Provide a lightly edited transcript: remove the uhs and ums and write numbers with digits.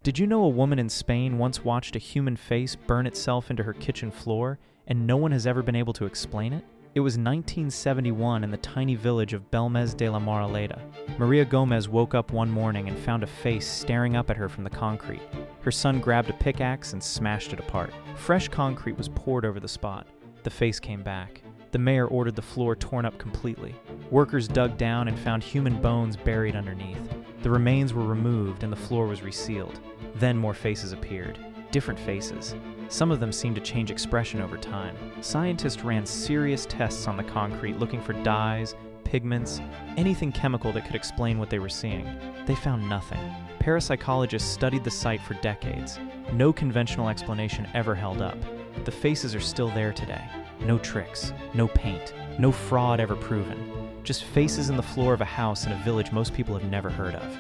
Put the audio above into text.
Did you know a woman in Spain once watched a human face burn itself into her kitchen floor, and no one has ever been able to explain it? It was 1971 in the tiny village of Belmez de la Moraleda. Maria Gomez woke up one morning and found a face staring up at her from the concrete. Her son grabbed a pickaxe and smashed it apart. Fresh concrete was poured over the spot. The face came back. The mayor ordered the floor torn up completely. Workers dug down and found human bones buried underneath. The remains were removed and the floor was resealed. Then more faces appeared. Different faces. Some of them seemed to change expression over time. Scientists ran serious tests on the concrete looking for dyes, pigments, anything chemical that could explain what they were seeing. They found nothing. Parapsychologists studied the site for decades. No conventional explanation ever held up. The faces are still there today. No tricks, no paint, no fraud ever proven. Just faces in the floor of a house in a village most people have never heard of.